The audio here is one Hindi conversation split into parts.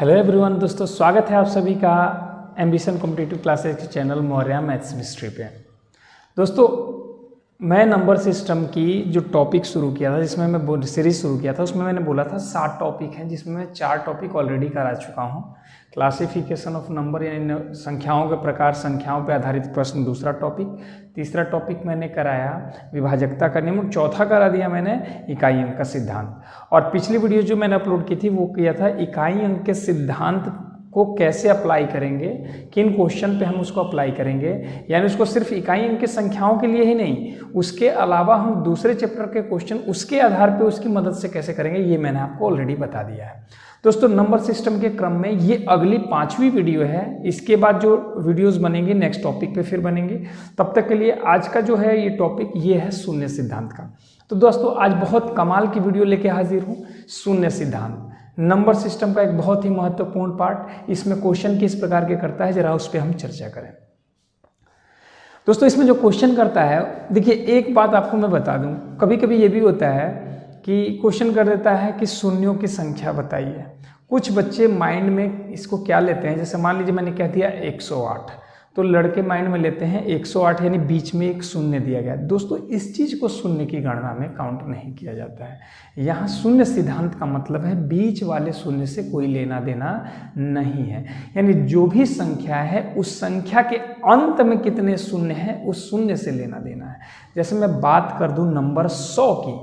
हेलो एवरीवन दोस्तों, स्वागत है आप सभी का एम्बिशन कॉम्पिटिटिव क्लासेस के चैनल मौर्या मैथ्स मिस्ट्री पे। दोस्तों, मैं नंबर सिस्टम की जो टॉपिक शुरू किया था, जिसमें मैं सीरीज शुरू किया था, उसमें मैंने बोला था 7 टॉपिक हैं, जिसमें मैं 4 टॉपिक ऑलरेडी करा चुका हूं। क्लासिफिकेशन ऑफ नंबर यानी संख्याओं के प्रकार, संख्याओं पर आधारित प्रश्न दूसरा टॉपिक। तीसरा टॉपिक मैंने कराया विभाजकता का नियम। चौथा करा दिया मैंने इकाई अंक का सिद्धांत। और पिछली वीडियो जो मैंने अपलोड की थी वो किया था इकाई अंक के सिद्धांत को कैसे अप्लाई करेंगे, किन क्वेश्चन पे हम उसको अप्लाई करेंगे। यानी उसको सिर्फ इकाई अंक की संख्याओं के लिए ही नहीं, उसके अलावा हम दूसरे चैप्टर के क्वेश्चन उसके आधार पे उसकी मदद से कैसे करेंगे, ये मैंने आपको ऑलरेडी बता दिया है। दोस्तों, नंबर सिस्टम के क्रम में ये अगली 5वीं वीडियो है। इसके बाद जो वीडियोस बनेंगे नेक्स्ट टॉपिक पे फिर बनेंगे। तब तक के लिए आज का जो है ये टॉपिक ये है शून्य सिद्धांत का। तो दोस्तों, आज बहुत कमाल की वीडियो लेके हाजिर हूँ। शून्य सिद्धांत नंबर सिस्टम का एक बहुत ही महत्वपूर्ण पार्ट। इसमें क्वेश्चन किस प्रकार के करता है, जरा उस पर हम चर्चा करें। दोस्तों, इसमें जो क्वेश्चन करता है, देखिए एक बात आपको मैं बता दूं, कभी कभी ये भी होता है कि क्वेश्चन कर देता है कि शून्यों की संख्या बताइए। कुछ बच्चे माइंड में इसको क्या लेते हैं, जैसे मान लीजिए मैंने कह दिया 108, तो लड़के माइंड में लेते हैं 108 यानी बीच में एक शून्य दिया गया। दोस्तों, इस चीज को शून्य की गणना में काउंट नहीं किया जाता है। यहाँ शून्य सिद्धांत का मतलब है बीच वाले शून्य से कोई लेना देना नहीं है। यानी जो भी संख्या है उस संख्या के अंत में कितने शून्य हैं उस शून्य से लेना देना है। जैसे मैं बात कर दूं नंबर 100 की,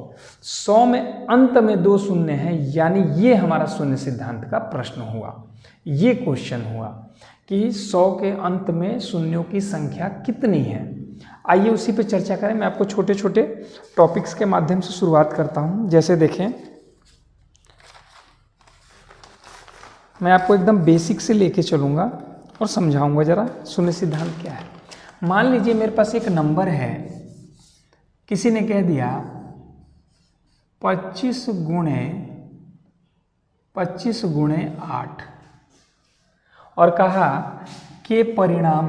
100 में अंत में 2 शून्य हैं, यानी ये हमारा शून्य सिद्धांत का प्रश्न हुआ, ये क्वेश्चन हुआ कि 100 के अंत में शून्यों की संख्या कितनी है। आइए उसी पे चर्चा करें। मैं आपको छोटे छोटे टॉपिक्स के माध्यम से शुरुआत करता हूं। जैसे देखें, मैं आपको एकदम बेसिक से लेके चलूंगा और समझाऊंगा जरा शून्य सिद्धांत क्या है। मान लीजिए मेरे पास एक नंबर है, किसी ने कह दिया 25 गुणे 8 और कहा कि परिणाम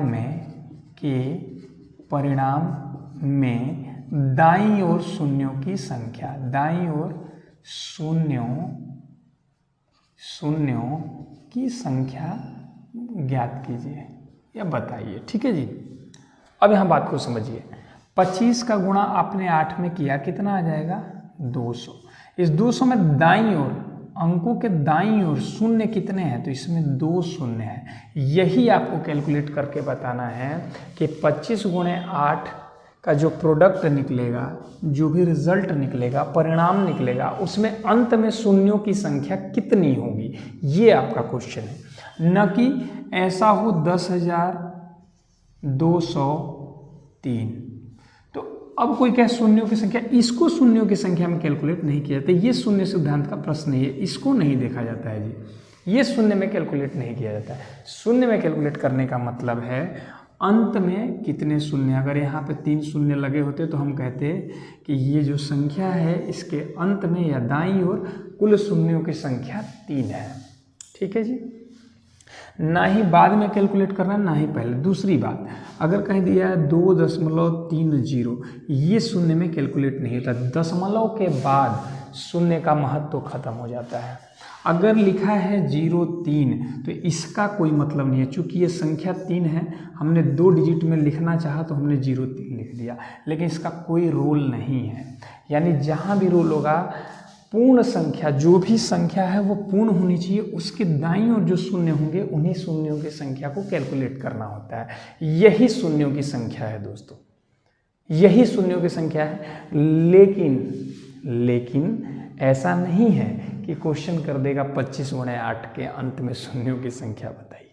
में दाईं ओर शून्यों की संख्या, दाईं ओर शून्यों की संख्या ज्ञात कीजिए या बताइए। ठीक है जी। अब यहाँ बात को समझिए। 25 का गुणा आपने 8 में किया, कितना आ जाएगा 200। इस 200 में दाईं ओर, अंकों के दाईं ओर शून्य कितने हैं, तो इसमें 2 शून्य है। यही आपको कैलकुलेट करके बताना है कि 25 गुणे 8 का जो प्रोडक्ट निकलेगा, जो भी रिजल्ट निकलेगा, परिणाम निकलेगा, उसमें अंत में शून्यों की संख्या कितनी होगी, ये आपका क्वेश्चन है। न कि ऐसा हो 10,203। अब कोई कहे शून्यों की संख्या, इसको शून्यों की संख्या में कैलकुलेट नहीं किया जाता। ये शून्य सिद्धांत का प्रश्न है, इसको नहीं देखा जाता है जी। ये शून्य में कैलकुलेट नहीं किया जाता है। शून्य में कैलकुलेट करने का मतलब है अंत में कितने शून्य। अगर यहाँ पे 3 शून्य लगे होते तो हम कहते कि ये जो संख्या है इसके अंत में या दाईं ओर कुल शून्यों की संख्या 3 है। ठीक है जी। ना ही बाद में कैलकुलेट करना, ना ही पहले। दूसरी बात, अगर कहीं दिया है 2.30, ये शून्य में कैलकुलेट नहीं होता। दशमलव के बाद शून्य का महत्व तो खत्म हो जाता है। अगर लिखा है 03 तो इसका कोई मतलब नहीं है, चूंकि ये संख्या 3 है, हमने 2 डिजिट में लिखना चाहा तो हमने 03 लिख दिया, लेकिन इसका कोई रोल नहीं है। यानी जहाँ भी रोल होगा, पूर्ण संख्या, जो भी संख्या है वो पूर्ण होनी चाहिए, उसके दाईं ओर जो शून्य होंगे उन्हीं शून्यों की संख्या को कैलकुलेट करना होता है। यही शून्यों की संख्या है दोस्तों, यही शून्यों की संख्या है। लेकिन ऐसा नहीं है कि क्वेश्चन कर देगा 25 गुणे 8 के अंत में शून्यों की संख्या बताइए।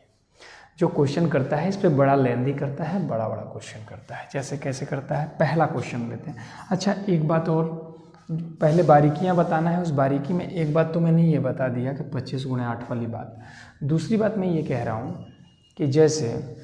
जो क्वेश्चन करता है इस पर बड़ा लेंदी करता है, बड़ा क्वेश्चन करता है। जैसे कैसे करता है, पहला क्वेश्चन लेते हैं। अच्छा, एक बात और, पहले बारीकियां बताना है। उस बारीकी में एक बात तो मैंने ये बता दिया कि 25 गुणे 8 वाली बात। दूसरी बात मैं ये कह रहा हूँ कि जैसे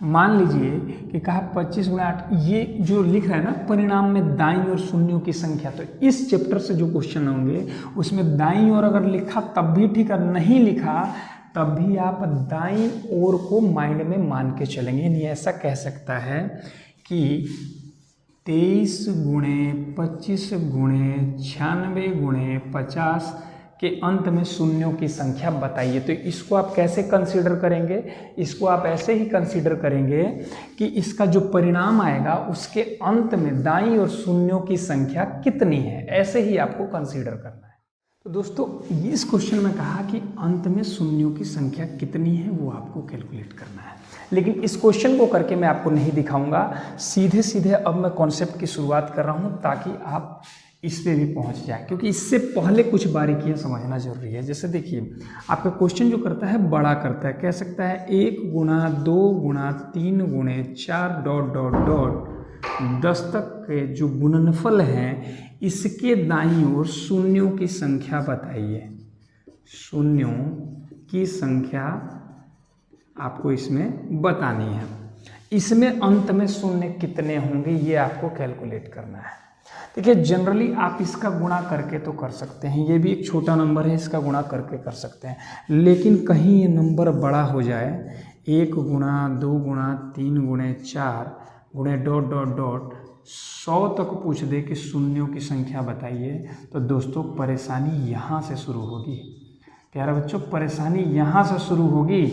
मान लीजिए कि कहा 25 गुणे 8, ये जो लिख रहा है ना परिणाम में दाईं ओर शून्यों की संख्या, तो इस चैप्टर से जो क्वेश्चन होंगे उसमें दाईं ओर अगर लिखा तब भी ठीक है, नहीं लिखा तब भी आप दाईं ओर को माइंड में मान के चलेंगे। यानी ऐसा कह सकता है कि 23 गुणे 25 गुणे 96 गुणे 50 कि अंत में शून्यों की संख्या बताइए। तो इसको आप कैसे कंसीडर करेंगे, इसको आप ऐसे ही कंसीडर करेंगे कि इसका जो परिणाम आएगा उसके अंत में दाईं ओर शून्यों की संख्या कितनी है, ऐसे ही आपको कंसीडर करना है। तो दोस्तों इस क्वेश्चन में कहा कि अंत में शून्यों की संख्या कितनी है वो आपको कैलकुलेट करना है, लेकिन इस क्वेश्चन को करके मैं आपको नहीं दिखाऊंगा, सीधे सीधे अब मैं कॉन्सेप्ट की शुरुआत कर रहा हूं ताकि आप इस पे भी पहुंच जाए, क्योंकि इससे पहले कुछ बारीकियां समझना जरूरी है। जैसे देखिए आपका क्वेश्चन जो करता है बड़ा करता है, कह सकता है 1 गुणा 2 गुणा 3 गुणे 4 डॉट डॉट डॉट 10 तक के जो गुणनफल हैं इसके दाईं ओर शून्यों की संख्या बताइए। शून्यों की संख्या आपको इसमें बतानी है। इसमें अंत में शून्य कितने होंगे ये आपको कैलकुलेट करना है। देखिए जनरली आप इसका गुणा करके तो कर सकते हैं, ये भी एक छोटा नंबर है, इसका गुणा करके कर सकते हैं, लेकिन कहीं ये नंबर बड़ा हो जाए 1 गुणा 2 गुणा 3 गुणे 4 गुणे डॉट डॉट डॉट 100 तक पूछ दे कि शून्यों की संख्या बताइए, तो दोस्तों परेशानी यहाँ से शुरू होगी। प्यारे बच्चों परेशानी यहाँ से शुरू होगी।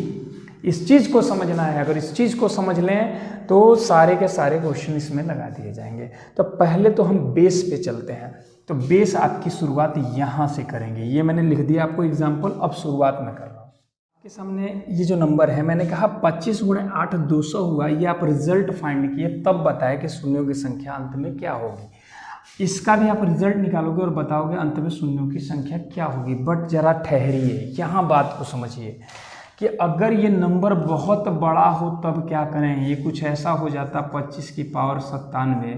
इस चीज़ को समझना है, अगर इस चीज़ को समझ लें तो सारे के सारे क्वेश्चन इसमें लगा दिए जाएंगे। तो पहले तो हम बेस पे चलते हैं, तो बेस आपकी शुरुआत यहाँ से करेंगे। ये मैंने लिख दिया आपको एग्जाम्पल, अब शुरुआत में कर रहा हूँ। आपके सामने ये जो नंबर है मैंने कहा 25 गुणे 8 200 हुआ, ये आप रिजल्ट फाइंड किए तब बताए कि शून्यों की संख्या अंत में क्या होगी। इसका भी आप रिजल्ट निकालोगे और बताओगे अंत में शून्यों की संख्या क्या होगी। बट जरा ठहरिए, यहाँ बात को समझिए कि अगर ये नंबर बहुत बड़ा हो तब क्या करें। ये कुछ ऐसा हो जाता 25 की पावर 97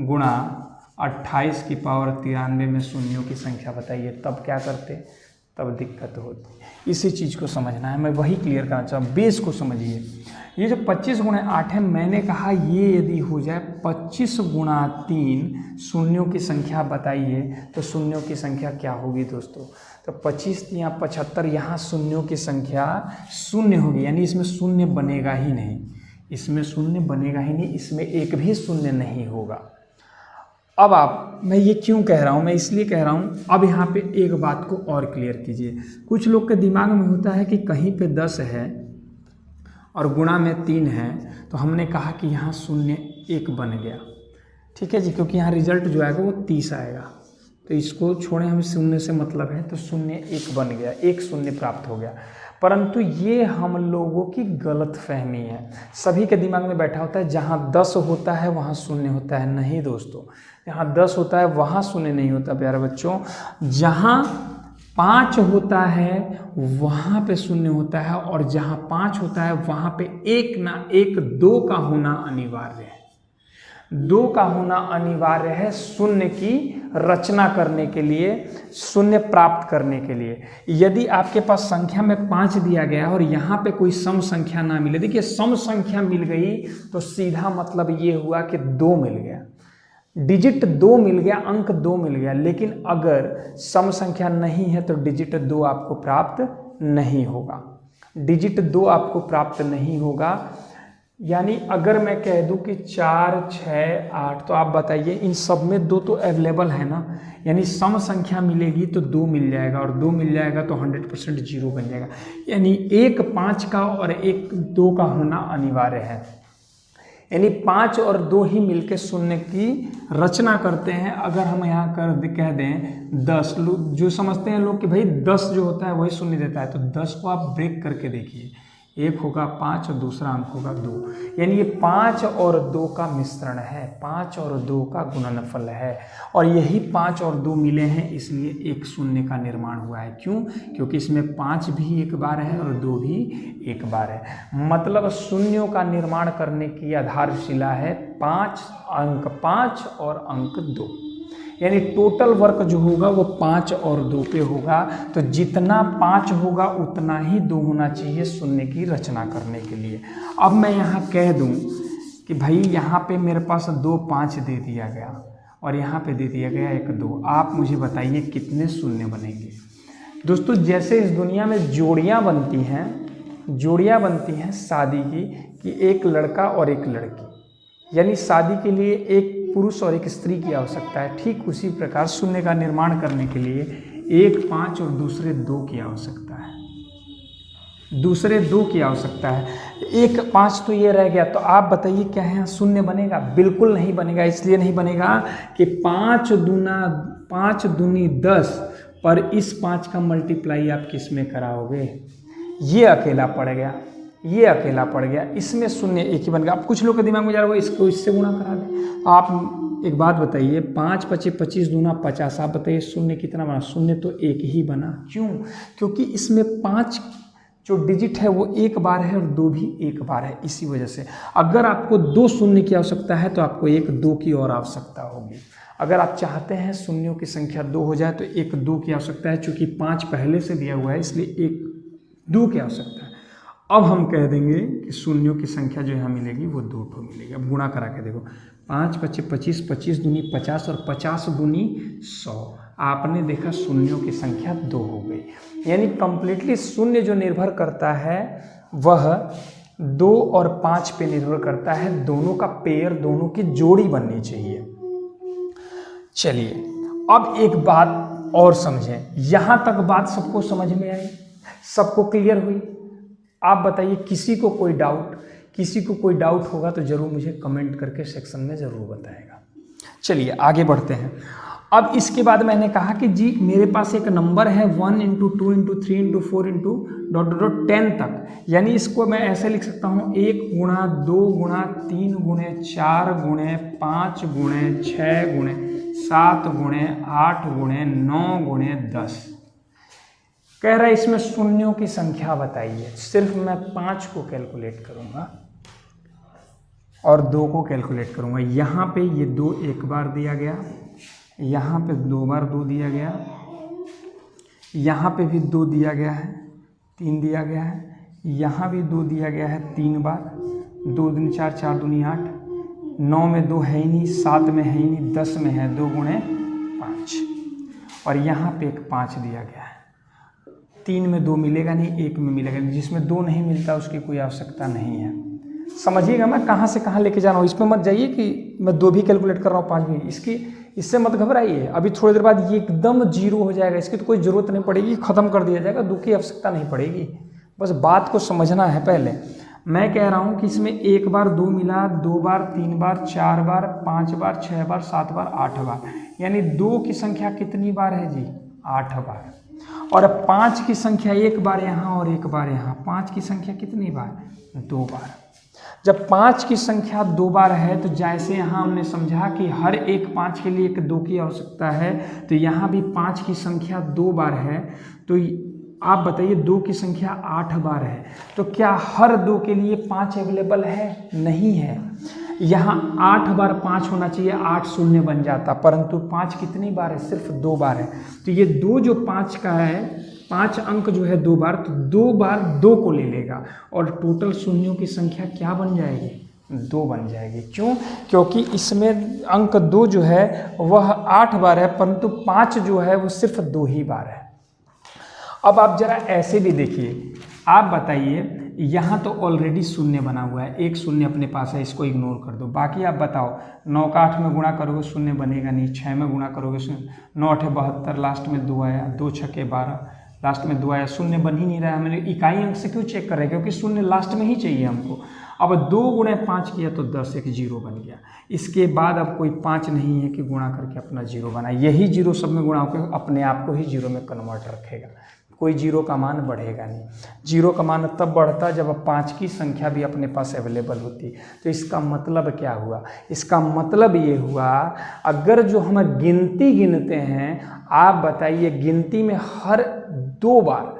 गुणा 28 की पावर 93 में शून्यों की संख्या बताइए, तब क्या करते, तब दिक्कत होती। इसी चीज़ को समझना है, मैं वही क्लियर करना चाहूँ। बेस को समझिए। ये जो 25 गुणे 8 है, मैंने कहा ये यदि हो जाए 25 गुणा 3 शून्यों की संख्या बताइए, तो शून्यों की संख्या क्या होगी दोस्तों। तो 25 या 75, यहाँ शून्यों की संख्या शून्य होगी, यानी इसमें शून्य बनेगा ही नहीं, इसमें शून्य बनेगा ही नहीं, इसमें एक भी शून्य नहीं होगा। अब मैं ये क्यों कह रहा हूँ, मैं इसलिए कह रहा हूँ, अब यहाँ पे एक बात को और क्लियर कीजिए। कुछ लोग के दिमाग में होता है कि कहीं पे 10 है और गुणा में 3 है, तो हमने कहा कि यहाँ शून्य 1 बन गया, ठीक है जी, क्योंकि यहाँ रिजल्ट जो आएगा वो 30 आएगा, तो इसको छोड़ें, हमें शून्य से मतलब है, तो शून्य 1 बन गया, 1 शून्य प्राप्त हो गया। परंतु ये हम लोगों की गलत फहमी है। सभी के दिमाग में बैठा होता है जहाँ 10 होता है वहाँ शून्य होता है। नहीं दोस्तों, जहाँ 10 होता है वहाँ शून्य नहीं होता प्यारे बच्चों। जहाँ 5 होता है वहाँ पे शून्य होता है, और जहाँ 5 होता है वहाँ पे एक ना एक 2 का होना अनिवार्य है। 2 का होना अनिवार्य है शून्य की रचना करने के लिए, शून्य प्राप्त करने के लिए। यदि आपके पास संख्या में 5 दिया गया और यहाँ पे कोई सम संख्या ना मिले, देखिए सम संख्या मिल गई तो सीधा मतलब ये हुआ कि 2 मिल गया, डिजिट 2 मिल गया, अंक 2 मिल गया। लेकिन अगर सम संख्या नहीं है तो डिजिट 2 आपको प्राप्त नहीं होगा, डिजिट 2 आपको प्राप्त नहीं होगा। यानी अगर मैं कह दूं कि 4 6 8, तो आप बताइए इन सब में 2 तो अवेलेबल है ना, यानी सम संख्या मिलेगी तो 2 मिल जाएगा, और 2 मिल जाएगा तो 100% 0 बन जाएगा। यानी एक 5 का और एक 2 का होना अनिवार्य है, यानी 5 और 2 ही मिलके शून्य की रचना करते हैं। अगर हम यहाँ कह दें 10, लोग जो समझते हैं लोग कि भाई 10 जो होता है वही शून्य देता है, तो 10 को आप ब्रेक करके देखिए, एक होगा 5 और दूसरा अंक होगा 2, यानी ये 5 और 2 का मिश्रण है, 5 और 2 का गुणनफल है, और यही 5 और 2 मिले हैं, इसलिए एक शून्य का निर्माण हुआ है। क्यों? क्योंकि इसमें 5 भी एक बार है और 2 भी एक बार है। मतलब शून्यों का निर्माण करने की आधारशिला है 5 अंक 5 और अंक 2, यानी टोटल वर्क जो होगा वो 5 और 2 पे होगा। तो जितना 5 होगा उतना ही 2 होना चाहिए शून्य की रचना करने के लिए। अब मैं यहाँ कह दूँ कि भाई यहाँ पे मेरे पास 2 5 दे दिया गया और यहाँ पे दे दिया गया 1 2, आप मुझे बताइए कितने शून्य बनेंगे। दोस्तों जैसे इस दुनिया में जोड़ियाँ बनती हैं शादी की, कि एक लड़का और एक लड़की, यानी शादी के लिए एक पुरुष और एक स्त्री की आवश्यकता है, ठीक उसी प्रकार शून्य का निर्माण करने के लिए 1 5 और दूसरे 2 की आवश्यकता है, दूसरे 2 की आवश्यकता है। 1 5 तो ये रह गया, तो आप बताइए क्या है यहाँ शून्य बनेगा? बिल्कुल नहीं बनेगा। इसलिए नहीं बनेगा कि 5 दूनी 10, पर इस 5 का मल्टीप्लाई आप किस में कराओगे? ये अकेला पड़ गया, ये अकेला पड़ गया, इसमें शून्य एक ही बन गया। अब कुछ लोग के दिमाग में जा रहा होगा इसको इससे गुणा करा दें। तो आप एक बात बताइए, 5 25 25 दूना 50, आप बताइए शून्य कितना बना? शून्य तो एक ही बना। क्यों? क्योंकि इसमें 5 जो डिजिट है वो एक बार है और 2 भी एक बार है। इसी वजह से अगर आपको 2 शून्य की आवश्यकता है तो आपको 1 2 की और आवश्यकता होगी। अगर आप चाहते हैं शून्यों की संख्या 2 हो जाए तो 1 2 की आवश्यकता है। चूंकि 5 पहले से दिया हुआ है इसलिए 1 2 की आवश्यकता है। अब हम कह देंगे कि शून्यों की संख्या जो यहाँ मिलेगी वो 2 ठो मिलेगी। अब गुणा करा के देखो, 5 25 25, 25 दूनी 50 और 50 दूनी 100। आपने देखा शून्यों की संख्या 2 हो गई। यानी कंप्लीटली शून्य जो निर्भर करता है वह 2 और 5 पे निर्भर करता है। दोनों का पेयर, दोनों की जोड़ी बननी चाहिए। चलिए अब एक बात और समझें। यहाँ तक बात सबको समझ में आई, सबको क्लियर हुई? आप बताइए किसी को कोई डाउट? किसी को कोई डाउट होगा तो ज़रूर मुझे कमेंट करके सेक्शन में ज़रूर बताएगा। चलिए आगे बढ़ते हैं। अब इसके बाद मैंने कहा कि जी मेरे पास एक नंबर है 1 × 2 × 3 × 4 × 10 तक। यानी इसको मैं ऐसे लिख सकता हूँ 1 × 2 × 3 × 4 × 5 × 6 × 7 × 8 × 9 × 10। कह रहा है इसमें शून्यों की संख्या बताइए। सिर्फ मैं 5 को कैलकुलेट करूँगा और 2 को कैलकुलेट करूँगा। यहाँ पे ये 2 एक बार दिया गया, यहाँ पे 2 बार 2 दिया गया, यहाँ पे भी 2 दिया गया है, 3 दिया गया है, यहाँ भी 2 दिया गया है 3 बार, 2 दूनी 4, 4 दूनी 8, 9 में 2 है ही नहीं, 7 में है ही नहीं, 10 में है 2 × 5 और यहाँ पे एक 5 दिया गया है। 3 में 2 मिलेगा नहीं, 1 में मिलेगा नहीं। जिसमें 2 नहीं मिलता उसकी कोई आवश्यकता नहीं है। समझिएगा मैं कहाँ से कहाँ लेके जा रहा हूँ। इसमें मत जाइए कि मैं 2 भी कैलकुलेट कर रहा हूँ 5 भी, इससे मत घबराइए। अभी थोड़ी देर बाद ये एकदम 0 हो जाएगा, इसकी तो कोई ज़रूरत नहीं पड़ेगी, ख़त्म कर दिया जाएगा, 2 की आवश्यकता नहीं पड़ेगी। बस बात को समझना है पहले। मैं कह रहा हूँ कि इसमें 1 बार 2 मिला, 2 बार 3 बार 4 बार 5 बार 6 बार 7 बार 8 बार, यानी 2 की संख्या कितनी बार है जी? 8 बार। और 5 की संख्या 1 बार यहाँ और 1 बार यहाँ। 5 की संख्या कितनी बार? 2 बार। जब 5 की संख्या 2 बार है तो जैसे यहाँ हमने समझा कि हर एक 5 के लिए एक 2 की आवश्यकता है, तो यहाँ भी 5 की संख्या 2 बार है। तो आप बताइए 2 की संख्या 8 बार है, तो क्या हर 2 के लिए 5 अवेलेबल है? नहीं है। यहाँ 8 बार 5 होना चाहिए, 8 शून्य बन जाता, परंतु 5 कितनी बार है? सिर्फ 2 बार है। तो ये 2 जो 5 का है, 5 अंक जो है 2 बार, तो 2 बार 2 को ले लेगा और टोटल शून्यों की संख्या क्या बन जाएगी? 2 बन जाएगी। क्यों? क्योंकि इसमें अंक 2 जो है वह 8 बार है, परंतु 5 जो है वो सिर्फ 2 ही बार है। अब आप जरा ऐसे भी देखिए, आप बताइए यहाँ तो ऑलरेडी शून्य बना हुआ है, एक शून्य अपने पास है, इसको इग्नोर कर दो। बाकी आप बताओ, 9 का 8 में गुणा करोगे शून्य बनेगा नहीं, 6 में गुणा करोगे शून्य, 9 8 72, लास्ट में 2 आया, 2 6 12, लास्ट में 2 आया, शून्य बन ही नहीं रहा है। मैंने इकाई अंक से क्यों चेक कर रहे हैं? क्योंकि शून्य लास्ट में ही चाहिए हमको। अब 2 × 5 किया तो 10, एक 0 बन गया। इसके बाद अब कोई 5 नहीं है कि गुणा करके अपना 0 बना। यही 0 सब में गुणा होकर अपने आप को ही 0 में कन्वर्ट रखेगा, कोई 0 का मान बढ़ेगा नहीं। 0 का मान तब बढ़ता जब 5 की संख्या भी अपने पास अवेलेबल होती। तो इसका मतलब क्या हुआ? इसका मतलब ये हुआ, अगर जो हम गिनती गिनते हैं, आप बताइए गिनती में हर 2 बार,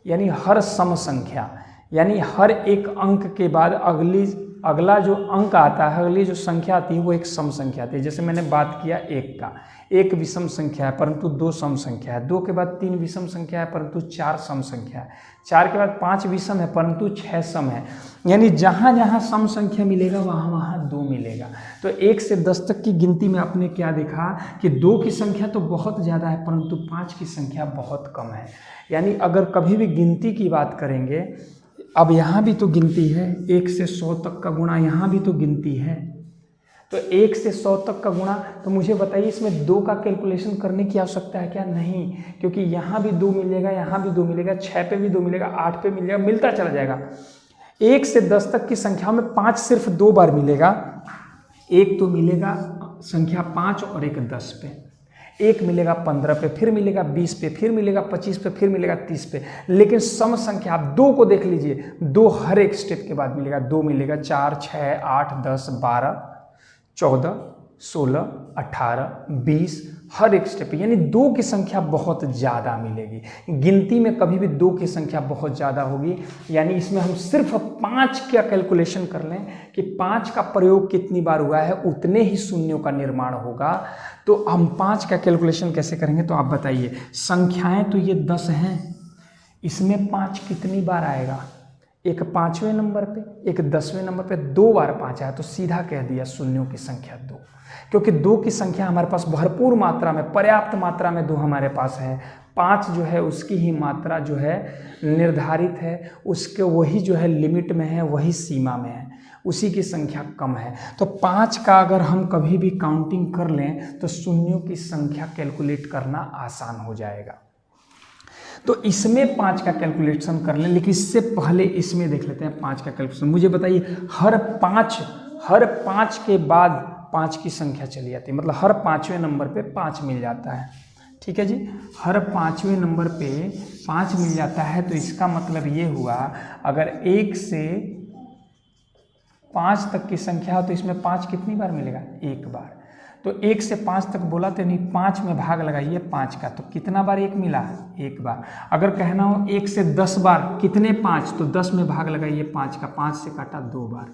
यानी हर सम संख्या, यानी हर एक अंक के बाद अगला जो अंक आता है, अगली जो संख्या आती है वो एक सम संख्या आती है। जैसे मैंने बात किया 1 का, 1 विषम संख्या है परंतु 2 सम संख्या है, 2 के बाद 3 विषम संख्या है परंतु 4 सम संख्या है, 4 के बाद 5 विषम है परंतु 6 सम है। यानी जहाँ जहाँ सम संख्या मिलेगा वहाँ वहाँ 2 मिलेगा। तो 1 से 10 तक की गिनती में आपने क्या देखा कि 2 की संख्या तो बहुत ज़्यादा है परंतु 5 की संख्या बहुत कम है। यानी अगर कभी भी गिनती की बात करेंगे, अब यहाँ भी तो गिनती है, 1 से 100 तक का गुणा यहाँ भी तो गिनती है। तो 1 से 100 तक का गुणा, तो मुझे बताइए इसमें 2 का कैलकुलेशन करने की आवश्यकता है क्या? नहीं, क्योंकि यहाँ भी 2 मिलेगा, यहाँ भी 2 मिलेगा, 6 पे भी 2 मिलेगा, 8 पे मिलेगा, मिलता चला जाएगा। 1 से 10 तक की संख्या में 5 सिर्फ 2 बार मिलेगा। एक तो मिलेगा संख्या 5 और एक 10 पे, एक मिलेगा 15 पे, फिर मिलेगा 20 पे, फिर मिलेगा 25 पे, फिर मिलेगा 30 पे। लेकिन सम संख्या आप 2 को देख लीजिए, 2 हर एक स्टेप के बाद मिलेगा। 2 मिलेगा 4, 6, 8, 10, 12, 14, 16, 18, 20 हर एक स्टेप, यानी 2 की संख्या बहुत ज़्यादा मिलेगी। गिनती में कभी भी 2 की संख्या बहुत ज़्यादा होगी, यानी इसमें हम सिर्फ 5 का कैलकुलेशन कर लें कि 5 का प्रयोग कितनी बार हुआ है, उतने ही शून्यों का निर्माण होगा। तो हम 5 का कैलकुलेशन कैसे करेंगे, तो आप बताइए। संख्याएं तो ये 10 हैं, इसमें 5 कितनी बार आएगा? एक 5वें नंबर पे, एक 10वें नंबर पे, 2 बार 5 आया, तो सीधा कह दिया शून्यों की संख्या 2, क्योंकि 2 की संख्या हमारे पास भरपूर मात्रा में, पर्याप्त मात्रा में 2 हमारे पास है। 5 जो है उसकी ही मात्रा जो है निर्धारित है, उसके वही जो है लिमिट में है, वही सीमा में है, उसी की संख्या कम है। तो 5 का अगर हम कभी भी काउंटिंग कर लें तो शून्यों की संख्या कैलकुलेट करना आसान हो जाएगा। तो इसमें 5 का कैलकुलेशन कर लें, लेकिन इससे पहले इसमें देख लेते हैं 5 का कैलकुलेशन। मुझे बताइए, हर 5 के बाद 5 की संख्या चली जाती है, मतलब हर 5वें नंबर पे 5 मिल जाता है। ठीक है जी, हर 5वें नंबर पे 5 मिल जाता है। तो इसका मतलब ये हुआ, अगर 1 से 5 तक की संख्या हो तो इसमें 5 कितनी बार मिलेगा? 1 बार। तो 1 से 5 तक बोला तो नहीं, 5 में भाग लगाइए 5 का, तो कितना बार 1 मिला? 1 बार। अगर कहना हो 1 से 10 बार कितने 5, तो 10 में भाग लगाइए 5 का, 5 से काटा 2 बार,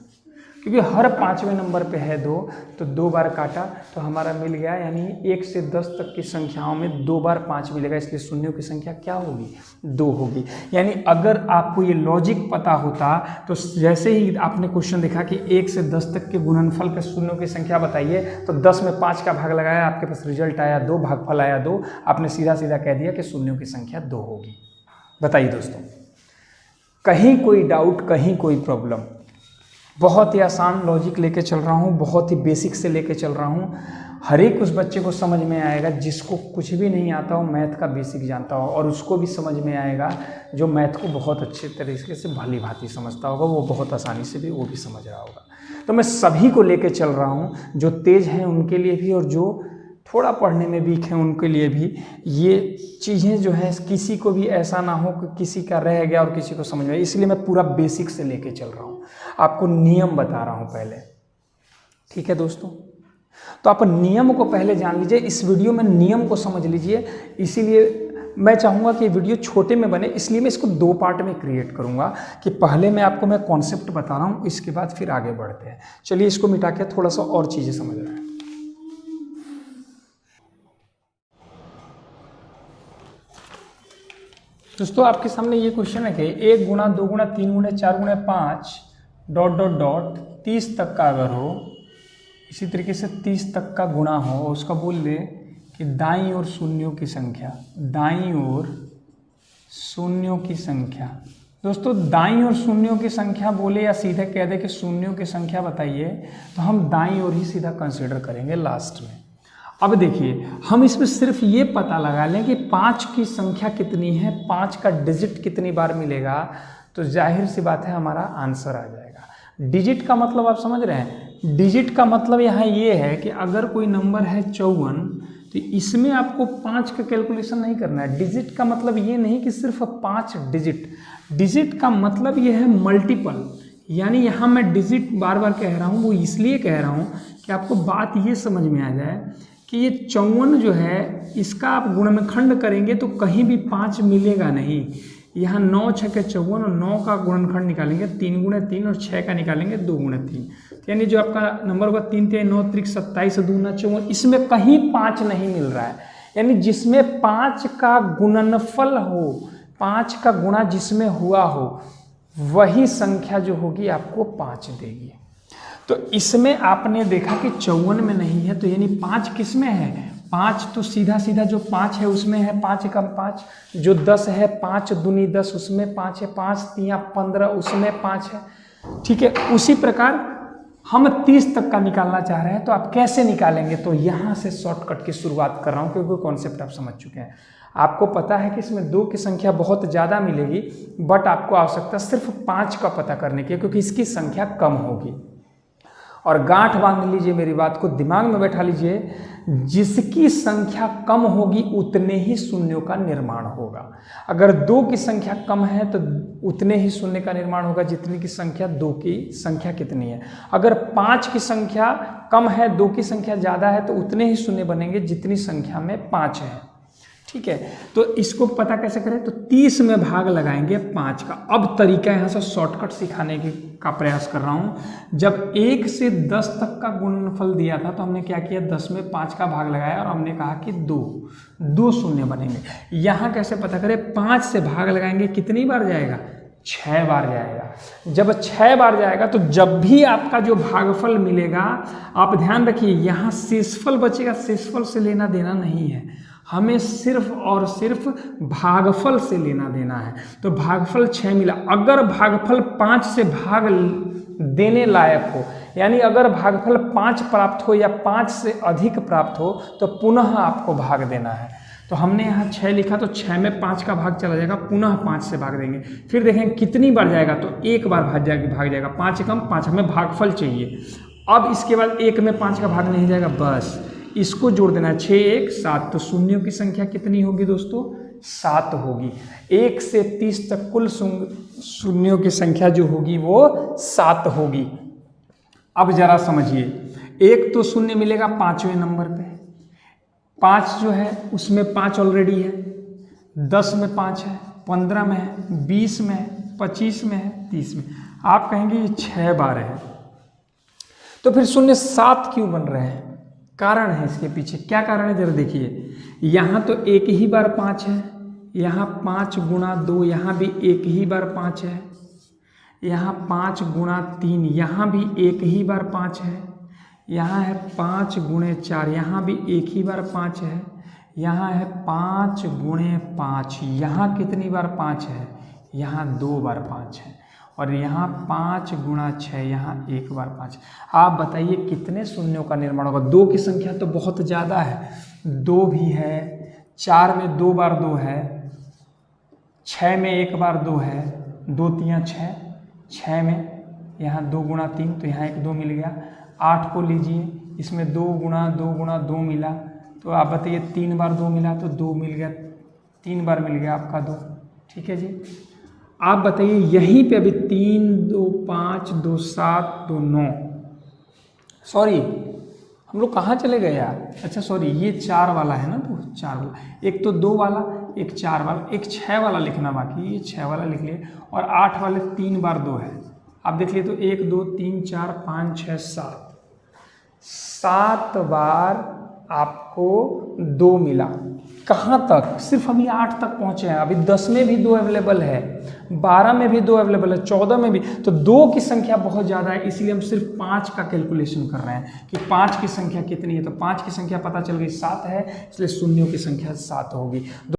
क्योंकि हर 5वें नंबर पे है 2, तो 2 बार काटा तो हमारा मिल गया। यानी 1 से 10 तक की संख्याओं में 2 बार 5 मिलेगा, इसलिए शून्यों की संख्या क्या होगी? 2 होगी। यानी अगर आपको ये लॉजिक पता होता तो जैसे ही आपने क्वेश्चन देखा कि 1 से 10 तक के गुणनफल के शून्यों की संख्या बताइए, तो 10 में 5 का भाग लगाया, आपके पास रिजल्ट आया 2, भागफल आया 2, आपने सीधा सीधा कह दिया कि शून्यों की संख्या 2 होगी। बताइए दोस्तों, कहीं कोई डाउट, कहीं कोई प्रॉब्लम? बहुत ही आसान लॉजिक लेके चल रहा हूँ, बहुत ही बेसिक से लेके चल रहा हूँ। हर एक उस बच्चे को समझ में आएगा जिसको कुछ भी नहीं आता हो, मैथ का बेसिक जानता हो, और उसको भी समझ में आएगा जो मैथ को बहुत अच्छे तरीके से भली भांति समझता होगा, वो बहुत आसानी से भी वो भी समझ रहा होगा। तो मैं सभी को लेके चल रहा हूँ, जो तेज हैं उनके लिए भी और जो थोड़ा पढ़ने में वीक हैं उनके लिए भी। ये चीज़ें जो है किसी को भी ऐसा ना हो कि किसी का रह गया और किसी को समझ में, इसलिए मैं पूरा बेसिक से लेके चल रहा हूँ, आपको नियम बता रहा हूँ पहले। ठीक है दोस्तों, तो आप नियम को पहले जान लीजिए, इस वीडियो में नियम को समझ लीजिए। इसीलिए मैं चाहूँगा कि वीडियो छोटे में बने, इसलिए मैं इसको 2 पार्ट में क्रिएट करूँगा कि पहले मैं कॉन्सेप्ट बता रहा हूँ, इसके बाद फिर आगे बढ़ते हैं। चलिए इसको मिटा के थोड़ा सा और चीज़ें समझ रहे हैं। दोस्तों आपके सामने ये क्वेश्चन है कि 1 गुणा 2 गुणा 3 गुणा 4 गुणा 5 ... 30 तक का अगर हो, इसी तरीके से 30 तक का गुणा हो, उसका बोल दे कि दाईं ओर शून्यों की संख्या, दाईं ओर शून्यों की संख्या। दोस्तों दाईं ओर शून्यों की संख्या बोले या सीधे कह दे कि शून्यों की संख्या बताइए, तो हम दाईं ओर ही सीधा कंसिडर करेंगे लास्ट में। अब देखिए, हम इसमें सिर्फ ये पता लगा लें कि 5 की संख्या कितनी है, 5 का डिजिट कितनी बार मिलेगा, तो जाहिर सी बात है हमारा आंसर आ जाएगा। डिजिट का मतलब आप समझ रहे हैं? डिजिट का मतलब यहाँ ये है कि अगर कोई नंबर है 54, तो इसमें आपको 5 का कैलकुलेशन नहीं करना है। डिजिट का मतलब ये नहीं कि सिर्फ 5 डिजिट, डिजिट का मतलब ये है मल्टीपल। यानी यहाँ मैं डिजिट बार बार कह रहा हूँ, वो इसलिए कह रहा हूँ कि आपको बात ये समझ में आ जाए कि ये 54 जो है, इसका आप गुणनखंड करेंगे तो कहीं भी 5 मिलेगा नहीं। यहाँ 9 6 के 54 और 9 का गुणनखंड निकालेंगे 3 गुणे 3 और 6 का निकालेंगे 2 गुणे 3, यानी जो आपका नंबर होगा 3 3 9 3 27 2 9 54, इसमें कहीं 5 नहीं मिल रहा है। यानी जिसमें 5 का गुणनफल हो, 5 का गुणा जिसमें हुआ हो, वही संख्या जो होगी आपको 5 देगी। तो इसमें आपने देखा कि 54 में नहीं है, तो यानी 5 किस में है? 5 तो सीधा सीधा जो 5 है उसमें है, 5 एकम 5। जो 10 है, 5 दूनी 10 उसमें 5 है, 5 तियां 15 उसमें 5 है। ठीक है, उसी प्रकार हम 30 तक का निकालना चाह रहे हैं, तो आप कैसे निकालेंगे? तो यहाँ से शॉर्टकट की शुरुआत कर रहा हूँ, क्योंकि कॉन्सेप्ट आप समझ चुके हैं। आपको पता है कि इसमें 2 की संख्या बहुत ज़्यादा मिलेगी, बट आपको आवश्यकता सिर्फ 5 का पता करने की, क्योंकि इसकी संख्या कम होगी। और गांठ बांध लीजिए, मेरी बात को दिमाग में बैठा लीजिए, जिसकी संख्या कम होगी उतने ही शून्यों का निर्माण होगा। अगर 2 की संख्या कम है तो उतने ही शून्य का निर्माण होगा जितनी की संख्या 2 की संख्या कितनी है। अगर 5 की संख्या कम है, 2 की संख्या ज़्यादा है, तो उतने ही शून्य बनेंगे जितनी संख्या में 5 है। ठीक है, तो इसको पता कैसे करें? तो 30 में भाग लगाएंगे 5 का। अब तरीका यहाँ से शॉर्टकट सिखाने का प्रयास कर रहा हूँ। जब 1 से 10 तक का गुणनफल दिया था, तो हमने क्या किया? 10 में 5 का भाग लगाया और हमने कहा कि 2 शून्य बनेंगे। यहाँ कैसे पता करें? 5 से भाग लगाएंगे, कितनी बार जाएगा? 6 बार जाएगा। जब 6 बार जाएगा तो जब भी आपका जो भागफल मिलेगा, आप ध्यान रखिए, यहाँ शेषफल बचेगा, शेषफल से लेना देना नहीं है, हमें सिर्फ और सिर्फ भागफल से लेना देना है। तो भागफल 6 मिला। अगर भागफल 5 से भाग देने लायक हो, यानी अगर भागफल 5 प्राप्त हो या 5 से अधिक प्राप्त हो, तो पुनः आपको भाग देना है। तो हमने यहाँ 6 लिखा, तो 6 में 5 का भाग चला जाएगा, पुनः 5 से भाग देंगे। फिर देखेंगे कितनी बार जाएगा, तो 1 बार भाग जाएगा। 5 कम 5, हमें भागफल चाहिए। अब इसके बाद 1 में 5 का भाग नहीं जाएगा, बस इसको जोड़ देना है। 6 1 7, तो शून्यों की संख्या कितनी होगी दोस्तों? 7 होगी। 1 से 30 तक कुल शून्यों की संख्या जो होगी वो 7 होगी। अब जरा समझिए, एक तो शून्य मिलेगा 5वें नंबर पे, 5 जो है उसमें 5 ऑलरेडी है, 10 में 5 है, 15 में है, 20 में है, 25 में है, 30 में। आप कहेंगे ये 6 बार है, तो फिर शून्य 7 क्यों बन रहे हैं? कारण है इसके पीछे। क्या कारण है जरा देखिए, यहाँ तो एक ही बार 5 है, यहाँ 5 गुणा 2, यहाँ भी एक ही बार 5 है, यहाँ 5 गुणा 3, यहाँ भी एक ही बार 5 है, यहाँ है 5 गुणे 4, यहाँ भी एक ही बार 5 है, यहाँ है 5 गुणे 5, यहाँ कितनी बार 5 है? यहाँ 2 बार 5 है, और यहाँ 5 गुणा 6, यहाँ 1 बार 5। आप बताइए कितने शून्यों का निर्माण होगा? 2 की संख्या तो बहुत ज़्यादा है, 2 भी है, 4 में 2 बार 2 है, 6 में 1 बार 2 है, 2 3 6, 6 में यहाँ 2 गुणा 3, तो यहाँ 1 2 मिल गया। 8 को लीजिए, इसमें 2 गुणा 2 मिला, तो आप बताइए 3 बार 2 मिला, तो 2 मिल गया, 3 बार मिल गया आपका 2। ठीक है जी, आप बताइए यहीं पे अभी 3 2 5 2 7 2 9, सॉरी हम लोग कहाँ चले गए यार? अच्छा सॉरी, ये 4 वाला है ना, तो 4 वाला, एक तो 2 वाला, एक 4 वाला, एक 6 वाला लिखना बाकी, ये 6 वाला लिख लिए, और 8 वाले 3 बार 2 है। आप देख लिए तो 1 2 3 4 5 6 7 बार आपको 2 मिला। कहाँ तक? सिर्फ अभी 8 तक पहुँचे हैं, अभी 10 में भी 2 अवेलेबल है, 12 में भी 2 अवेलेबल है, 14 में भी। तो 2 की संख्या बहुत ज़्यादा है, इसलिए हम सिर्फ 5 का कैलकुलेशन कर रहे हैं कि 5 की संख्या कितनी है। तो 5 की संख्या पता चल गई 7 है, इसलिए शून्यों की संख्या 7 होगी।